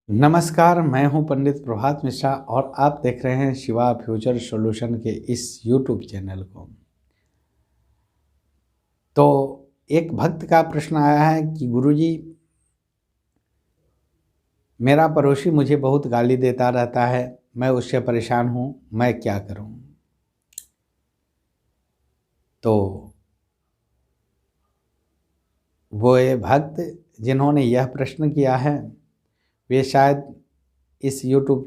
नमस्कार, मैं हूं पंडित प्रभात मिश्रा और आप देख रहे हैं शिवा फ्यूचर सॉल्यूशन के इस यूट्यूब चैनल को। तो एक भक्त का प्रश्न आया है कि गुरुजी, मेरा पड़ोसी मुझे बहुत गाली देता रहता है, मैं उससे परेशान हूं, मैं क्या करूं। तो वो ये भक्त जिन्होंने यह प्रश्न किया है वे शायद इस यूट्यूब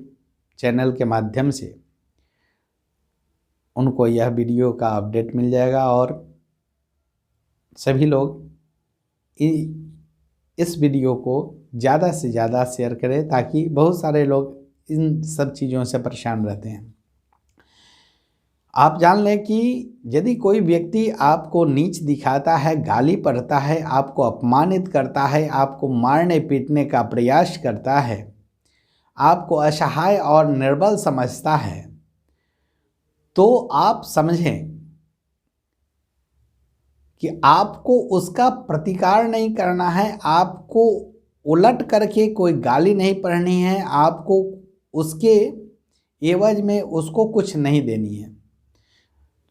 चैनल के माध्यम से उनको यह वीडियो का अपडेट मिल जाएगा और सभी लोग इस वीडियो को ज़्यादा से ज़्यादा शेयर करें ताकि बहुत सारे लोग इन सब चीज़ों से परेशान रहते हैं। आप जान लें कि यदि कोई व्यक्ति आपको नीच दिखाता है, गाली पड़ता है, आपको अपमानित करता है, आपको मारने पीटने का प्रयास करता है, आपको असहाय और निर्बल समझता है, तो आप समझें कि आपको उसका प्रतिकार नहीं करना है, आपको उलट करके कोई गाली नहीं पढ़नी है, आपको उसके एवज में उसको कुछ नहीं देनी है,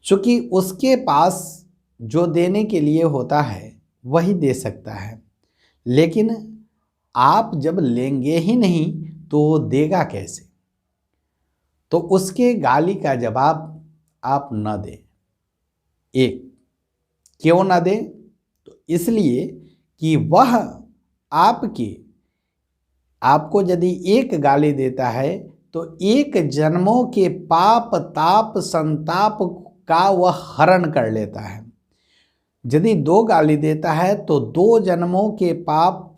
क्योंकि उसके पास जो देने के लिए होता है वही दे सकता है। लेकिन आप जब लेंगे ही नहीं तो वो देगा कैसे? तो उसके गाली का जवाब आप न दें। एक, क्यों ना दें? तो इसलिए कि वह आपको यदि एक गाली देता है तो एक जन्मों के पाप ताप संताप का वह हरण कर लेता है। यदि दो गाली देता है तो दो जन्मों के पाप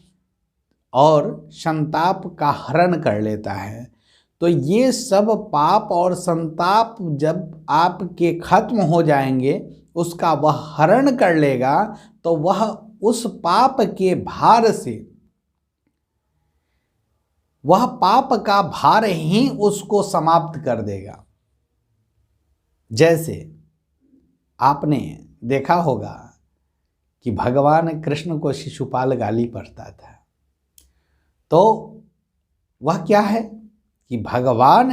और संताप का हरण कर लेता है। तो ये सब पाप और संताप जब आपके खत्म हो जाएंगे, उसका वह हरण कर लेगा, तो वह उस पाप के भार से, वह पाप का भार ही उसको समाप्त कर देगा। जैसे आपने देखा होगा कि भगवान कृष्ण को शिशुपाल गाली पड़ता था, तो वह क्या है कि भगवान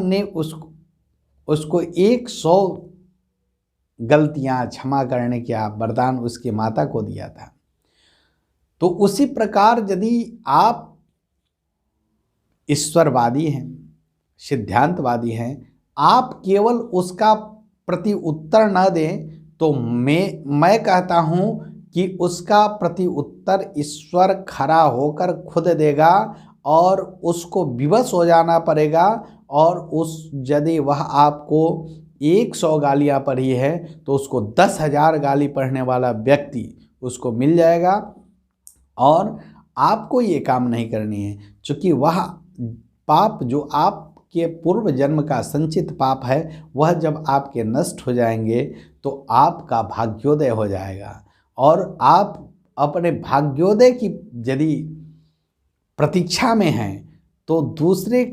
ने उसको 100 गलतियां क्षमा करने का वरदान उसकी माता को दिया था। तो उसी प्रकार यदि आप ईश्वरवादी हैं, सिद्धांतवादी हैं, आप केवल उसका प्रति उत्तर न दें, तो मैं कहता हूं कि उसका प्रति उत्तर ईश्वर खड़ा होकर खुद देगा और उसको विवश हो जाना पड़ेगा। और यदि वह आपको 100 गालियां पढ़ी है तो उसको 10,000 गाली पढ़ने वाला व्यक्ति उसको मिल जाएगा और आपको ये काम नहीं करनी है, क्योंकि वह पाप जो आपके पूर्व जन्म का संचित पाप है, वह जब आपके नष्ट हो जाएंगे तो आपका भाग्योदय हो जाएगा और आप अपने भाग्योदय की यदि प्रतीक्षा में हैं तो दूसरे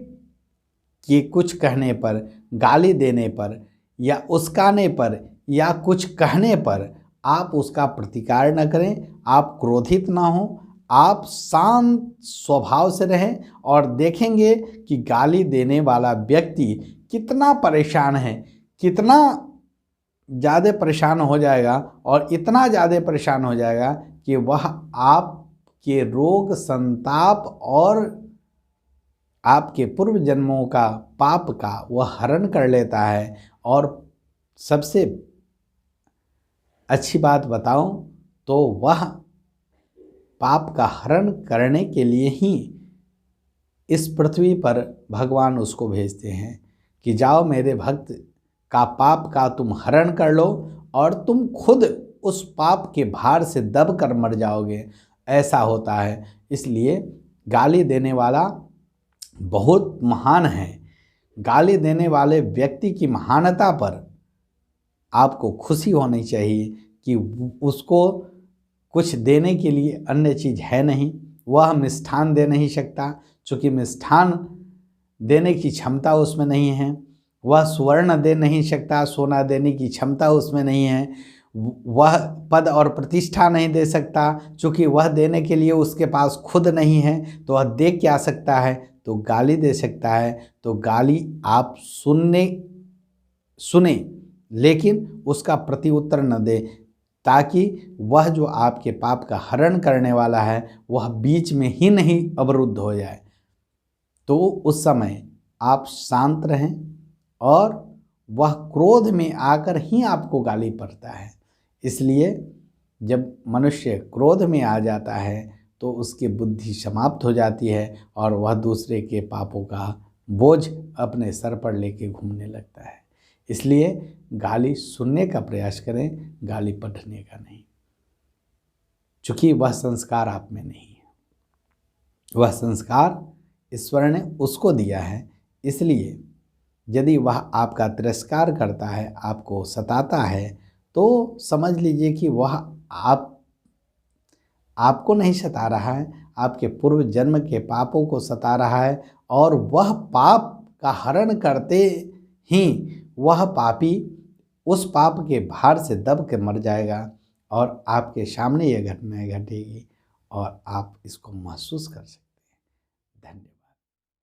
के कुछ कहने पर, गाली देने पर या उस्काने पर या कुछ कहने पर आप उसका प्रतिकार न करें, आप क्रोधित ना हो, आप शांत स्वभाव से रहें और देखेंगे कि गाली देने वाला व्यक्ति कितना परेशान है, कितना ज़्यादा परेशान हो जाएगा और इतना ज़्यादा परेशान हो जाएगा कि वह आपके रोग संताप और आपके पूर्व जन्मों का पाप का वह हरण कर लेता है। और सबसे अच्छी बात बताऊं तो वह पाप का हरण करने के लिए ही इस पृथ्वी पर भगवान उसको भेजते हैं कि जाओ मेरे भक्त का पाप का तुम हरण कर लो और तुम खुद उस पाप के भार से दब कर मर जाओगे। ऐसा होता है। इसलिए गाली देने वाला बहुत महान है। गाली देने वाले व्यक्ति की महानता पर आपको खुशी होनी चाहिए कि उसको कुछ देने के लिए अन्य चीज़ है नहीं। वह मिष्ठान दे नहीं सकता, क्योंकि मिष्ठान देने की क्षमता उसमें नहीं है। वह स्वर्ण दे नहीं सकता, सोना देने की क्षमता उसमें नहीं है। वह पद और प्रतिष्ठा नहीं दे सकता, चूँकि वह देने के लिए उसके पास खुद नहीं है, तो वह दे क्या सकता है, तो गाली दे सकता है। तो गाली आप सुने लेकिन उसका प्रति उत्तर न दे, ताकि वह जो आपके पाप का हरण करने वाला है वह बीच में ही नहीं अवरुद्ध हो जाए। तो उस समय आप शांत रहें, और वह क्रोध में आकर ही आपको गाली पड़ता है। इसलिए जब मनुष्य क्रोध में आ जाता है तो उसकी बुद्धि समाप्त हो जाती है और वह दूसरे के पापों का बोझ अपने सर पर लेके घूमने लगता है। इसलिए गाली सुनने का प्रयास करें, गाली पढ़ने का नहीं, चूँकि वह संस्कार आप में नहीं है। वह संस्कार ईश्वर ने उसको दिया है। इसलिए यदि वह आपका तिरस्कार करता है, आपको सताता है, तो समझ लीजिए कि वह आपको नहीं सता रहा है, आपके पूर्व जन्म के पापों को सता रहा है। और वह पाप का हरण करते ही वह पापी उस पाप के भार से दब के मर जाएगा, और आपके सामने यह घटनाएं घटेगी और आप इसको महसूस कर सकते हैं। धन्यवाद।